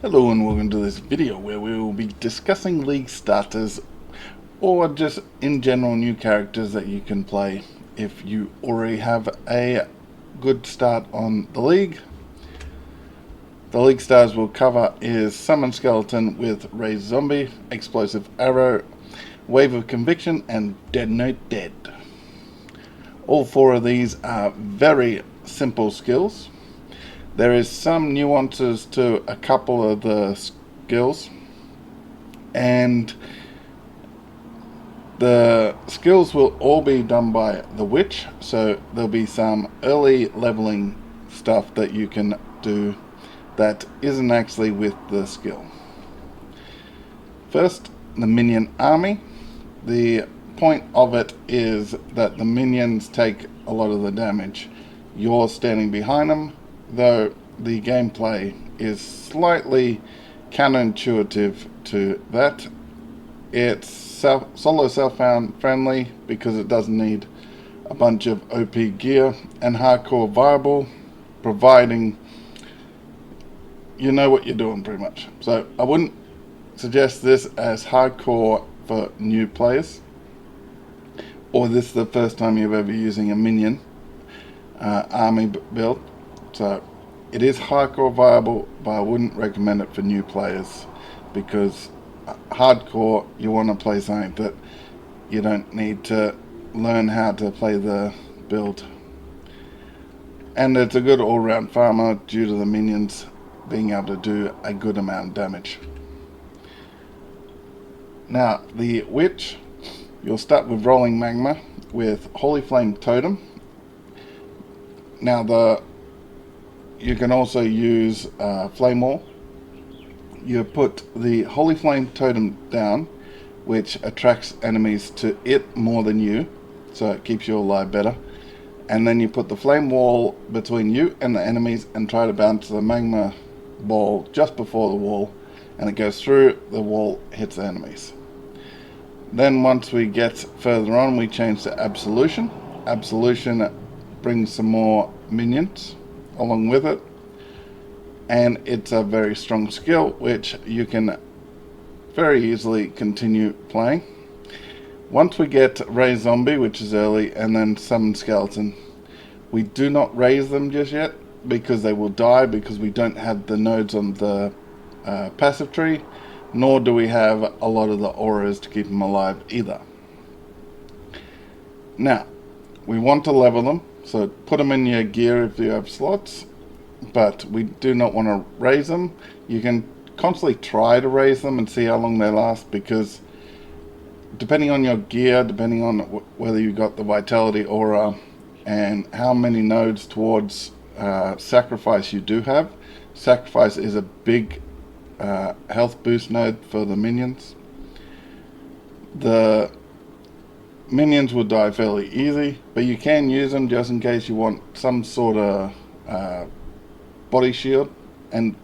Hello and welcome to this video where we will be discussing league starters or just in general new characters that you can play if you already have a good start on the league. The league stars we'll cover is Summon Skeleton with Raise Zombie, Explosive Arrow, Wave of Conviction and Detonate Dead. All four of these are very simple skills. There is some nuances to a couple of the skills, and the skills will all be done by the witch, so there'll be some early leveling stuff that you can do that isn't actually with the skill. First, the minion army. The point of it is that the minions take a lot of the damage. You're standing behind them, though the gameplay is slightly counterintuitive to that. It's solo self-found friendly because it doesn't need a bunch of OP gear, and hardcore viable providing you know what you're doing pretty much. So I wouldn't suggest this as hardcore for new players, or this is the first time you're ever using a minion army build. So it is hardcore viable, but I wouldn't recommend it for new players because hardcore, you want to play something that you don't need to learn how to play the build. And it's a good all-round farmer due to the minions being able to do a good amount of damage. Now, the witch, you'll start with Rolling Magma with Holy Flame Totem. Now, you can also use Flame Wall. You put the Holy Flame Totem down, which attracts enemies to it more than you, so it keeps you alive better. And then you put the Flame Wall between you and the enemies and try to bounce the Magma Ball just before the wall, and it goes through, the wall hits the enemies. Then once we get further on, we change to Absolution. Absolution brings some more minions along with it, and it's a very strong skill which you can very easily continue playing. Once we get Raise Zombie, which is early, and then Summon Skeleton, we do not raise them just yet because they will die, because we don't have the nodes on the passive tree, nor do we have a lot of the auras to keep them alive either. Now, we want to level them, so put them in your gear if you have slots, but we do not want to raise them. You can constantly try to raise them and see how long they last, because depending on your gear, depending on whether you got the Vitality aura and how many nodes towards Sacrifice you do have. Sacrifice is a big health boost node for the minions. The minions will die fairly easy, but you can use them just in case you want some sort of body shield and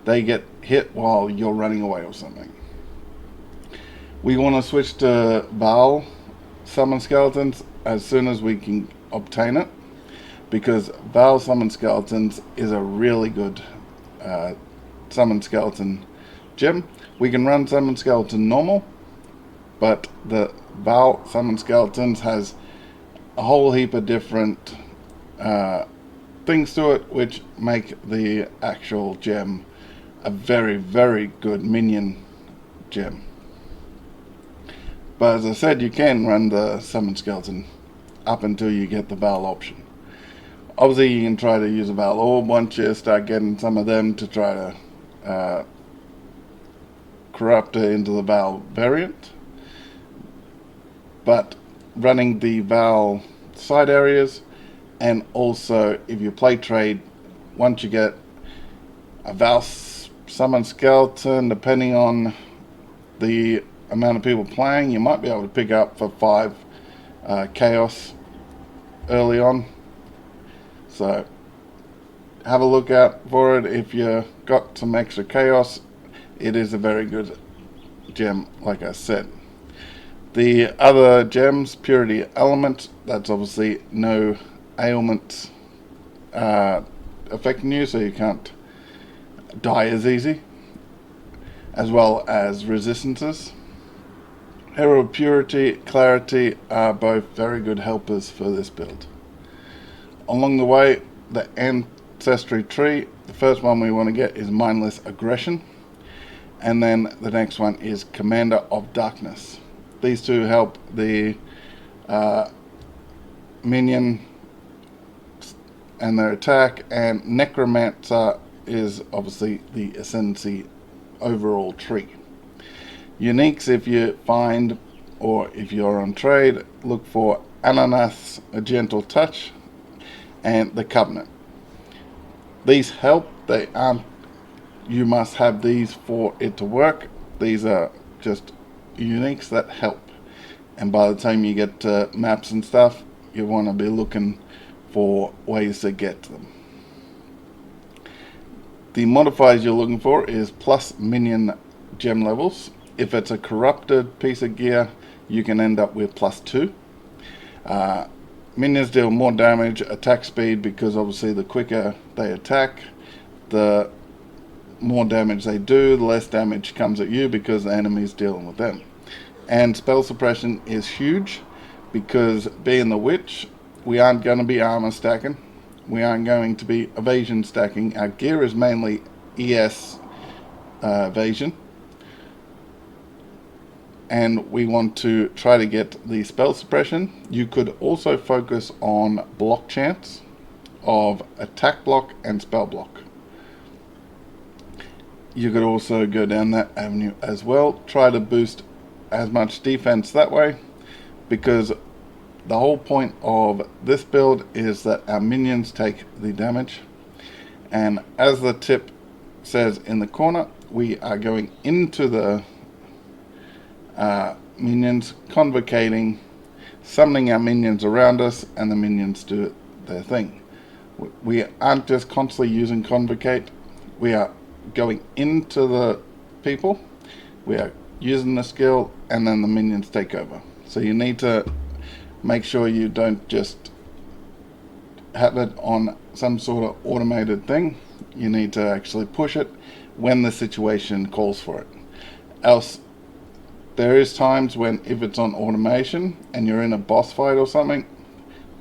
they get hit while you're running away or something. We want to switch to Val Summon Skeletons as soon as we can obtain it, because Val Summon Skeletons is a really good Summon Skeleton gem. We can run Summon Skeleton normal, but the Val Summon Skeletons has a whole heap of different things to it which make the actual gem a very, very good minion gem. But as I said, you can run the Summon Skeleton up until you get the Val option. Obviously, you can try to use a Val Orb once you start getting some of them to try to corrupt it into the Val variant. But running the Val side areas, and also if you play trade, once you get a Val Summon Skeleton, depending on the amount of people playing, you might be able to pick up for 5 Chaos early on. So have a look out for it. If you got some extra Chaos, it is a very good gem, like I said. The other gems, Purity Element, that's obviously no ailments affecting you, so you can't die as easy. as well as resistances. Hero Purity, Clarity are both very good helpers for this build. Along the way, the Ancestry Tree, the first one we want to get is Mindless Aggression, and then the next one is Commander of Darkness. These two help the minion and their attack, and Necromancer is obviously the Ascendancy overall tree. Uniques, if you find or if you're on trade, look for Ananas, A Gentle Touch, and the Covenant. These help. They aren't, you must have these for it to work. These are just uniques that help, and by the time you get to maps and stuff, you want to be looking for ways to get to them. The modifiers you're looking for is plus minion gem levels. If it's a corrupted piece of gear, you can end up with +2. Minions deal more damage, attack speed, because obviously the quicker they attack, the more damage they do, the less damage comes at you because the enemy's dealing with them. And spell suppression is huge, because being the witch, we aren't going to be armor stacking, we aren't going to be evasion stacking. Our gear is mainly ES evasion, and we want to try to get the spell suppression. You could also focus on block chance of attack block and spell block. You could also go down that avenue as well. Try to boost as much defense that way, because the whole point of this build is that our minions take the damage. And as the tip says in the corner, we are going into the minions, convocating, summoning our minions around us, and the minions do their thing. We aren't just constantly using convocate, we are going into the people, we are using the skill, and then the minions take over. So you need to make sure you don't just have it on some sort of automated thing. You need to actually push it when the situation calls for it. Else, there is times when if it's on automation and you're in a boss fight or something,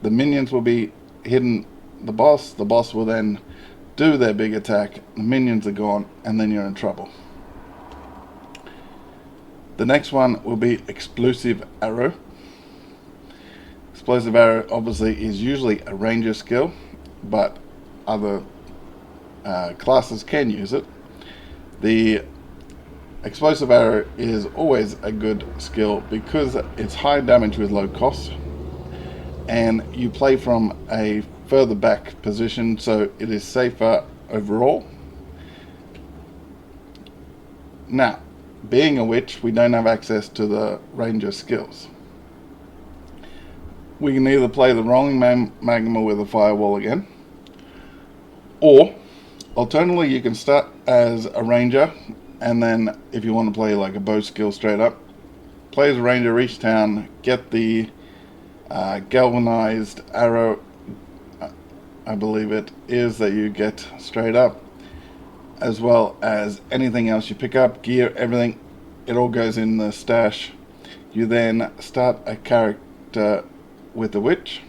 the minions will be hitting the boss will then do their big attack, the minions are gone, and then you're in trouble. The next one will be Explosive Arrow. Explosive Arrow obviously is usually a ranger skill, but other classes can use it. The Explosive Arrow is always a good skill because it's high damage with low cost, and you play from a further back position, so it is safer overall. Now, being a witch, we don't have access to the ranger skills. We can either play the rolling magma with a firewall again, or alternatively you can start as a ranger, and then if you want to play like a bow skill straight up, play as a ranger each town, get the galvanized arrow, I believe it is, that you get straight up, as well as anything else you pick up, gear, everything, it all goes in the stash. You then start a character with the witch,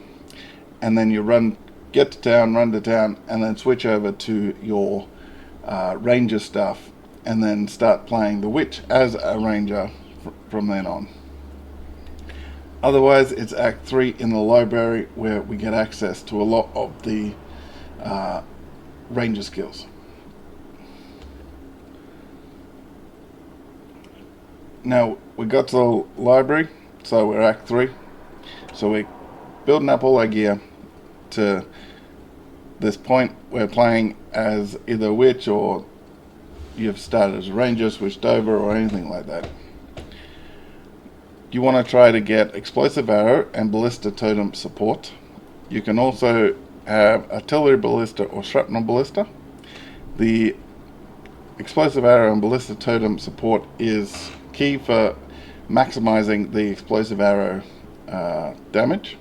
and then you get to town, run to town, and then switch over to your ranger stuff, and then start playing the witch as a ranger from then on. Otherwise, it's Act 3 in the library, where we get access to a lot of the ranger skills. Now, we got to the library, so we're Act 3. So we're building up all our gear to this point. We're playing as either a witch, or you've started as a ranger, switched over, or anything like that. You want to try to get Explosive Arrow and Ballista Totem support. You can also have Artillery Ballista or Shrapnel Ballista. The Explosive Arrow and Ballista Totem support is key for maximizing the Explosive Arrow damage.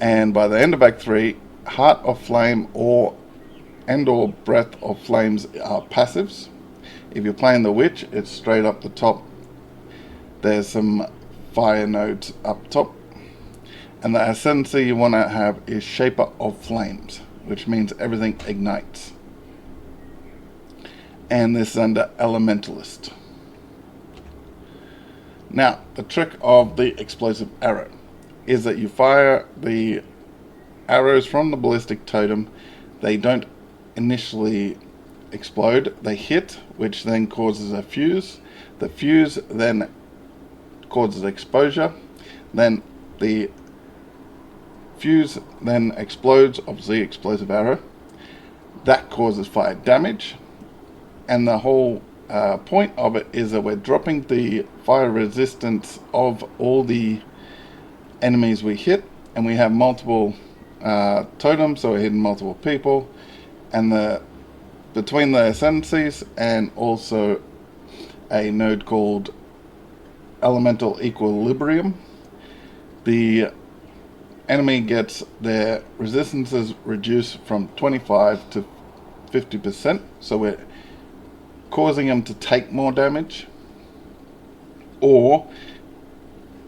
And by the end of Act 3, Heart of Flame or Breath of Flames are passives. If you're playing the witch, it's straight up the top. There's some fire nodes up top. And the ascendancy you want to have is Shaper of Flames, which means everything ignites. And this is under Elementalist. Now, the trick of the explosive arrow is that you fire the arrows from the ballistic totem. They don't initially explode, they hit, which then causes a fuse. The fuse then causes exposure. Then the fuse then explodes, obviously explosive arrow. That causes fire damage. And the whole point of it is that we're dropping the fire resistance of all the enemies we hit, and we have multiple totems, so we're hitting multiple people, and between the ascendancies and also a node called Elemental Equilibrium, the enemy gets their resistances reduced from 25 to 50%, so we're causing them to take more damage. Or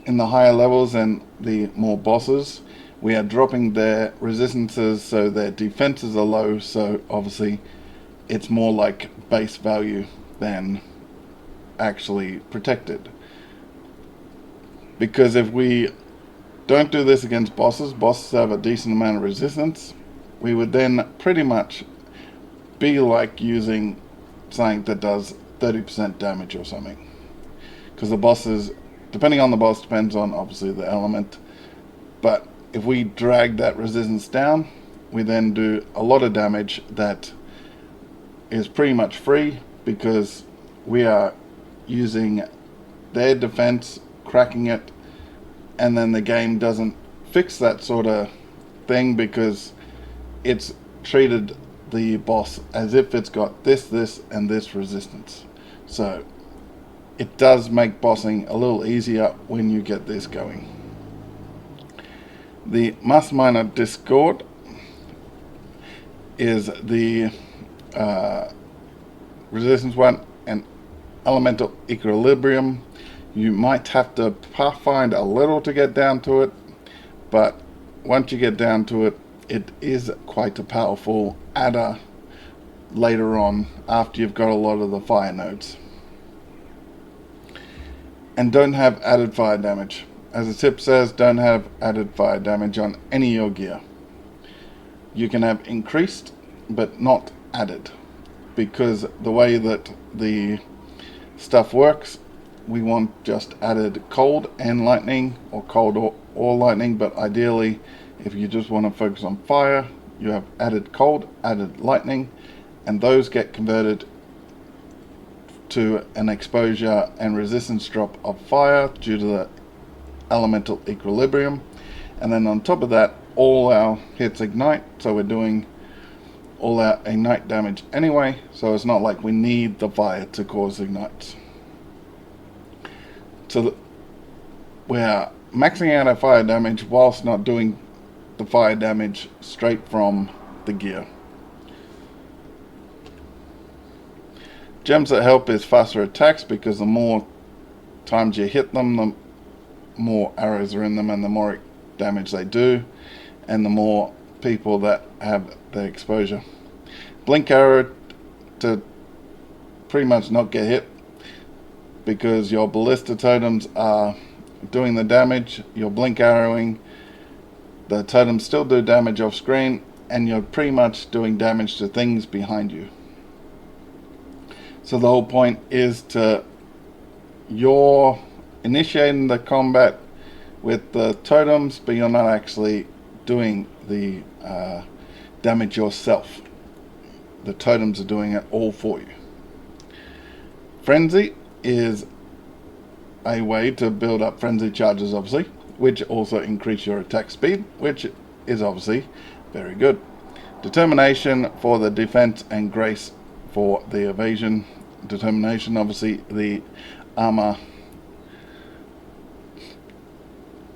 in the higher levels and the more bosses, we are dropping their resistances so their defenses are low, so obviously it's more like base value than actually protected. Because if we don't do this against bosses have a decent amount of resistance, we would then pretty much be like using something that does 30% damage or something. Because the bosses, depending on the boss, depends on obviously the element, but if we drag that resistance down, we then do a lot of damage that is pretty much free, because we are using their defense, cracking it, and then the game doesn't fix that sort of thing because it's treated the boss as if it's got this, and this resistance. So it does make bossing a little easier when you get this going. The Mastermind Discord is the resistance one, and Elemental Equilibrium. You might have to pathfind a little to get down to it, but once you get down to it, it is quite a powerful adder later on after you've got a lot of the fire nodes. And don't have added fire damage. As the tip says, don't have added fire damage on any of your gear. You can have increased, but not added, because the way that the stuff works, we want just added cold and lightning, or cold or lightning, but ideally if you just want to focus on fire, you have added cold, added lightning, and those get converted to an exposure and resistance drop of fire due to the Elemental Equilibrium. And then on top of that, all our hits ignite, so we're doing all our ignite damage anyway, so it's not like we need the fire to cause ignites. So we're maxing out our fire damage whilst not doing the fire damage straight from the gear. Gems that help is faster attacks, because the more times you hit them, the more arrows are in them and the more damage they do, and the more people that have the exposure. Blink arrow to pretty much not get hit, because your ballista totems are doing the damage, you're blink arrowing, the totems still do damage off screen, and you're pretty much doing damage to things behind you. So the whole point is you're initiating the combat with the totems, but you're not actually doing the damage yourself. The totems are doing it all for you. Frenzy is a way to build up frenzy charges, obviously, which also increase your attack speed, which is obviously very good. Determination for the defense and grace for the evasion. Determination, obviously, the armor.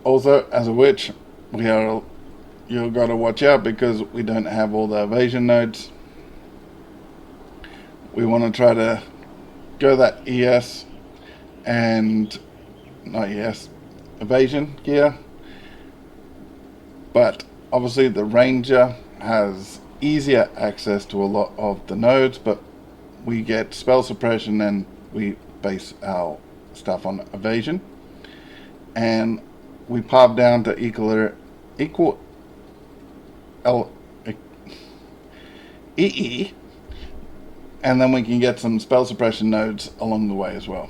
Also, as a witch, you've got to watch out because we don't have all the evasion nodes. We want to try to go that ES and not ES, evasion gear, but obviously the Ranger has easier access to a lot of the nodes, but we get spell suppression and we base our stuff on evasion, and we pop down to EE, and then we can get some spell suppression nodes along the way as well.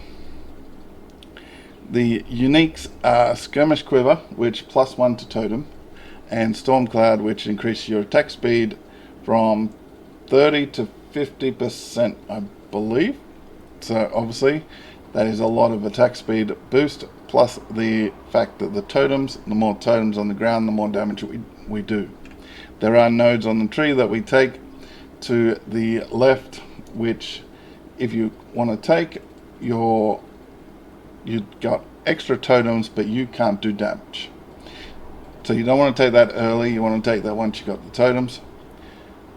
The uniques are Skirmish Quiver, which +1 to totem, and Storm Cloud, which increases your attack speed from 30 to 50%, I believe. So obviously that is a lot of attack speed boost, plus the fact that the totems, the more totems on the ground, the more damage we do. There are nodes on the tree that we take to the left, which if you want to take, you've got extra totems, but you can't do damage. So you don't want to take that early, you want to take that once you got the totems.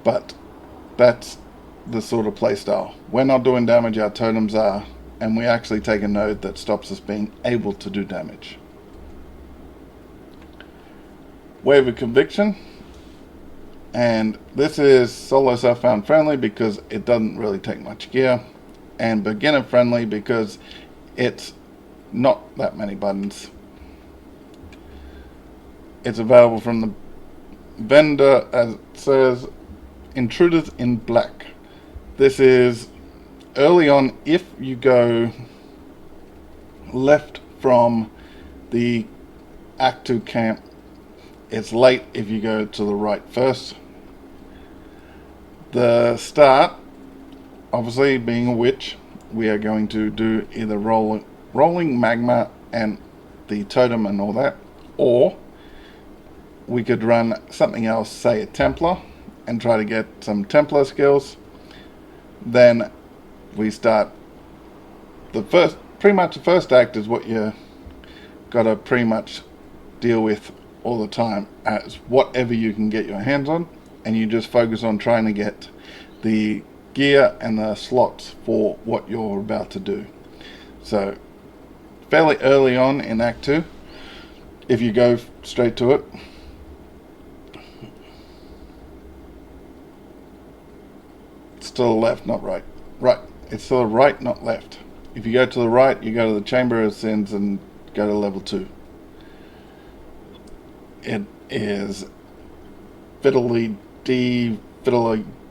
But that's the sort of playstyle. We're not doing damage, our totems are, and we actually take a node that stops us being able to do damage. Wave of Conviction, and this is solo self-found friendly because it doesn't really take much gear, and beginner friendly because it's not that many buttons. It's available from the vendor, as it says, Intruders in Black. This is early on if you go left from the Act 2 camp. It's late if you go to the right first. The start, obviously being a witch, we are going to do either rolling magma and the totem and all that, or we could run something else, say a Templar, and try to get some Templar skills. Then we start pretty much the first act is what you gotta pretty much deal with all the time, as whatever you can get your hands on, and you just focus on trying to get the gear and the slots for what you're about to do. So fairly early on in Act 2, if you go straight to it, it's to the left, not right. Right, it's to the right, not left. If you go to the right, you go to the Chamber of Sins and go to level 2. It is Fiddly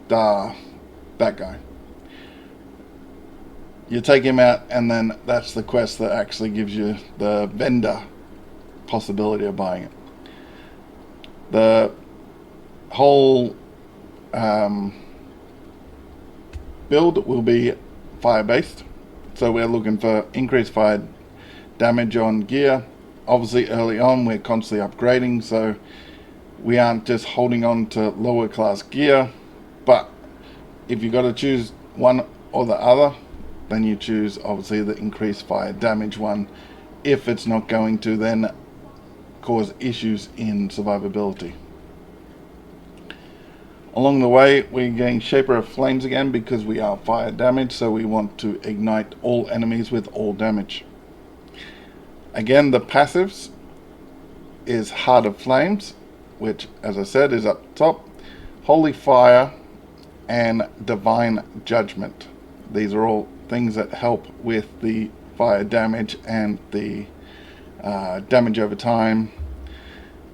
Da, that guy. You take him out, and then that's the quest that actually gives you the vendor possibility of buying it. The whole build will be fire based, so we're looking for increased fire damage on gear. Obviously early on we're constantly upgrading, so we aren't just holding on to lower class gear, but if you got to choose one or the other, then you choose obviously the increased fire damage one, if it's not going to then cause issues in survivability. Along the way, we're getting Shaper of Flames again because we are fire damage, so we want to ignite all enemies with all damage. Again, the passives is Heart of Flames, which, as I said, is up top. Holy Fire and Divine Judgment. These are all things that help with the fire damage and the damage over time.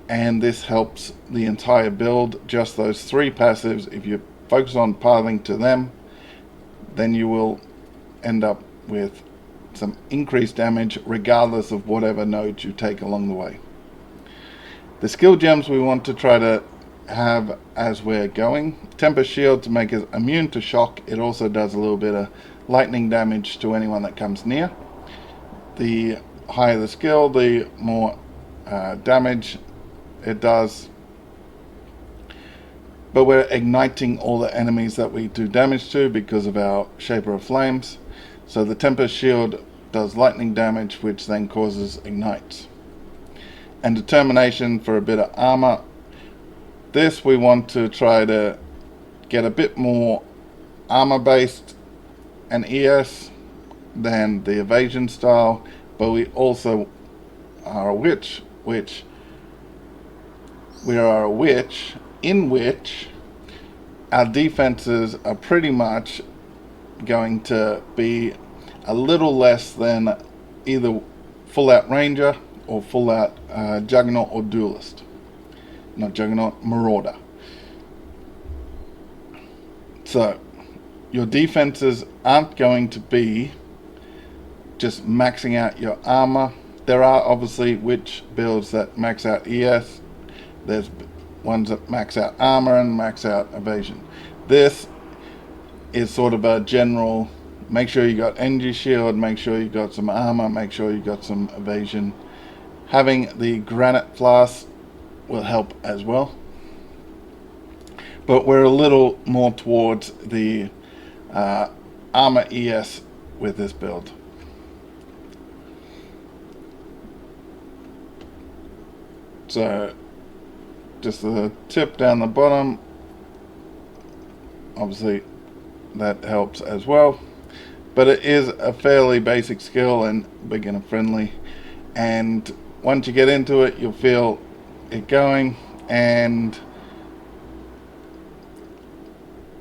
And this helps the entire build. Just those three passives, if you focus on pathing to them, then you will end up with some increased damage regardless of whatever node you take along the way. The skill gems we want to try to have as we're going. Tempest Shield to make us immune to shock. It also does a little bit of lightning damage to anyone that comes near. The higher the skill, the more damage it does, but we're igniting all the enemies that we do damage to because of our Shaper of Flames. So the Tempest Shield does lightning damage, which then causes ignites. And Determination for a bit of armor. This we want to try to get a bit more armor based and ES, than the evasion style, but we also are a witch, in which our defenses are pretty much going to be a little less than either full out ranger or full out juggernaut or duelist. Not juggernaut, marauder. So your defenses aren't going to be just maxing out your armor. There are obviously witch builds that max out ES. There's ones that max out armor and max out evasion. This is sort of a general, make sure you got energy shield, make sure you got some armor, make sure you got some evasion. Having the granite flask will help as well. But we're a little more towards the armor ES with this build. So just a tip down the bottom, obviously that helps as well, but it is a fairly basic skill and beginner friendly, and once you get into it you'll feel it going, and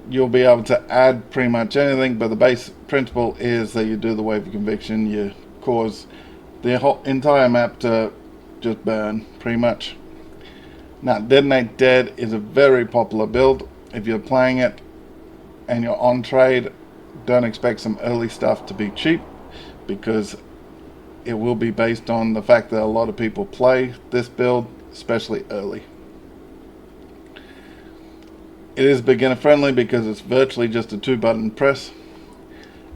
you'll be able to add pretty much anything. But the base principle is that you do the wave of conviction, you cause the whole entire map to just burn pretty much. Now, Detonate Dead is a very popular build. If you're playing it and you're on trade, don't expect some early stuff to be cheap, because it will be based on the fact that a lot of people play this build, especially early. It is beginner friendly because it's virtually just a 2-button press,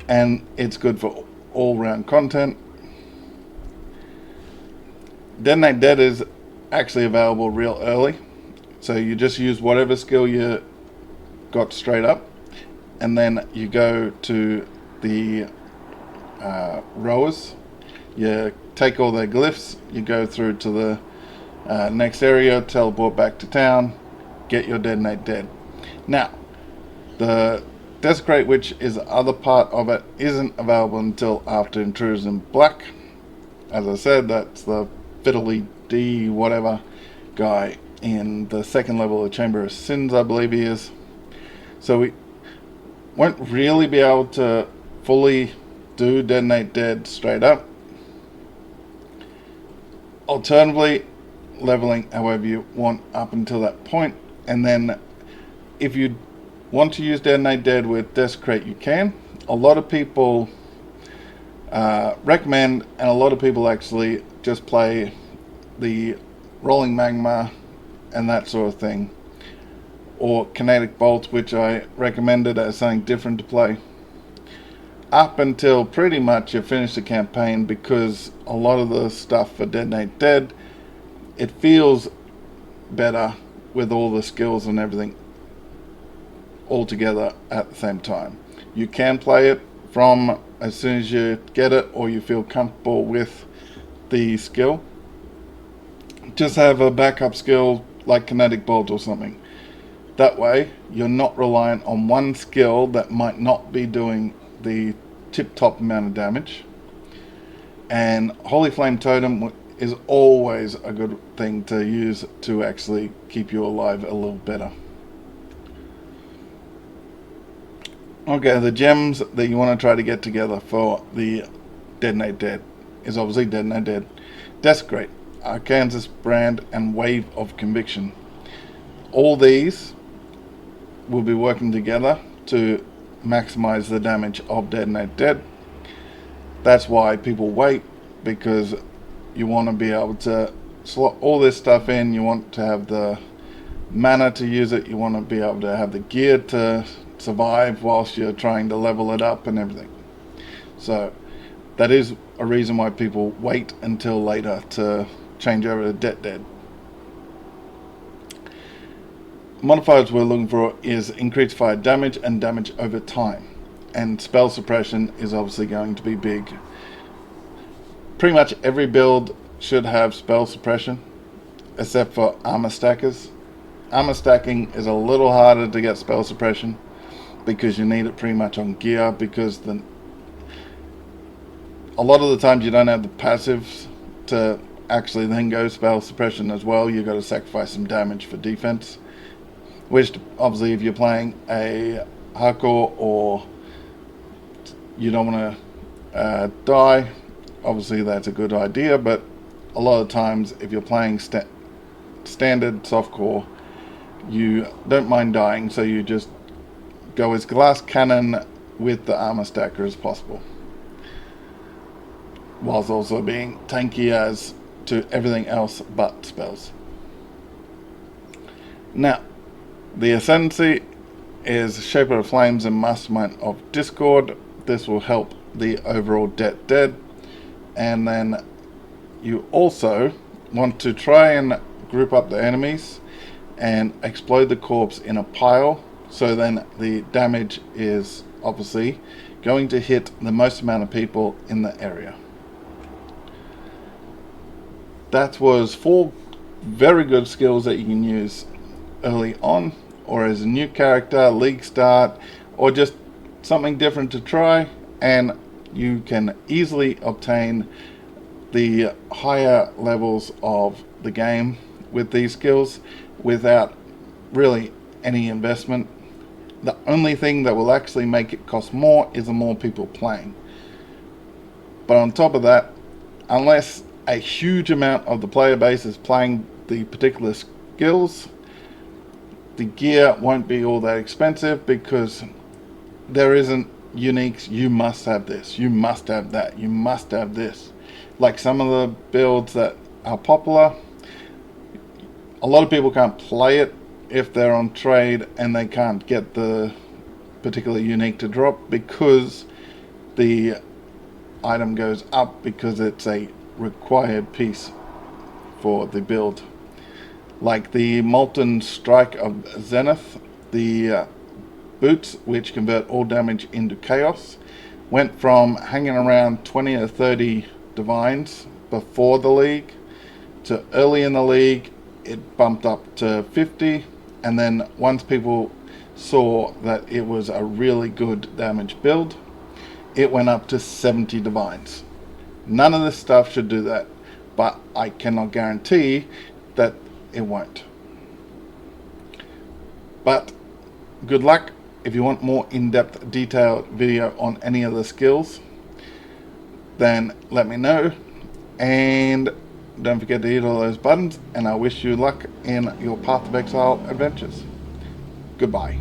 and it's good for all round content. Detonate Dead is actually available real early, so you just use whatever skill you got straight up, and then you go to the rowers, you take all their glyphs, you go through to the next area, teleport back to town, get your Detonate Dead. Now, the Desecrate Witch is the other part of it, isn't available until after Intruders in Black. As I said, that's the fiddly D whatever guy in the second level of Chamber of Sins, I believe he is. So we won't really be able to fully do Detonate Dead straight up. Alternatively, leveling however you want up until that point, and then if you want to use Detonate Dead with Desecrate, you can. A lot of people recommend, and a lot of people actually just play the Rolling Magma and that sort of thing, or Kinetic Bolt, which I recommended as something different to play up until pretty much you finish the campaign, because a lot of the stuff for Detonate Dead, it feels better with all the skills and everything all together at the same time. You can play it from as soon as you get it, or you feel comfortable with the skill. Just have a backup skill like Kinetic Bolt or something. That way you're not reliant on one skill that might not be doing the tip-top amount of damage. And Holy Flame Totem is always a good thing to use to actually keep you alive a little better. Okay, the gems that you want to try to get together for the Detonate Dead is obviously Detonate Dead, Desecrate, Arkansas Brand, and Wave of Conviction. All these will be working together to maximize the damage of Detonate Dead. That's why people wait, because you want to be able to slot all this stuff in. You want to have the mana to use it. You want to be able to have the gear to survive whilst you're trying to level it up and everything. So that is a reason why people wait until later to change over to Det Dead. Modifiers we're looking for is increased fire damage and damage over time, and spell suppression is obviously going to be big. Pretty much every build should have spell suppression except for armor stackers. Armor stacking is a little harder to get spell suppression because you need it pretty much on gear, because a lot of the times you don't have the passives to actually then go spell suppression as well. You've got to sacrifice some damage for defense, which obviously if you're playing a hardcore or you don't want to die, obviously that's a good idea. But a lot of times if you're playing standard softcore, you don't mind dying, so you just go as glass cannon with the armor stacker as possible, whilst also being tanky as to everything else but spells. Now, the Ascendancy is Shaper of Flames and Mastermind of Discord. This will help the overall dead. And then you also want to try and group up the enemies and explode the corpse in a pile, so then the damage is obviously going to hit the most amount of people in the area. That was 4 very good skills that you can use early on, or as a new character, league start, or just something different to try, and you can easily obtain the higher levels of the game with these skills without really any investment. The only thing that will actually make it cost more is the more people playing. But on top of that, unless a huge amount of the player base is playing the particular skills, the gear won't be all that expensive, because there isn't uniques, you must have this, you must have that, you must have this. Like some of the builds that are popular, a lot of people can't play it if they're on trade and they can't get the particular unique to drop, because the item goes up because it's a required piece for the build. Like the Molten Strike of Zenith, the boots, which convert all damage into chaos, went from hanging around 20 or 30 divines before the league to early in the league it bumped up to 50, and then once people saw that it was a really good damage build, it went up to 70 divines. None of this stuff should do that, but I cannot guarantee that it won't. But good luck. If you want more in-depth detailed video on any of the skills, then let me know, and don't forget to hit all those buttons, and I wish you luck in your Path of Exile adventures. Goodbye.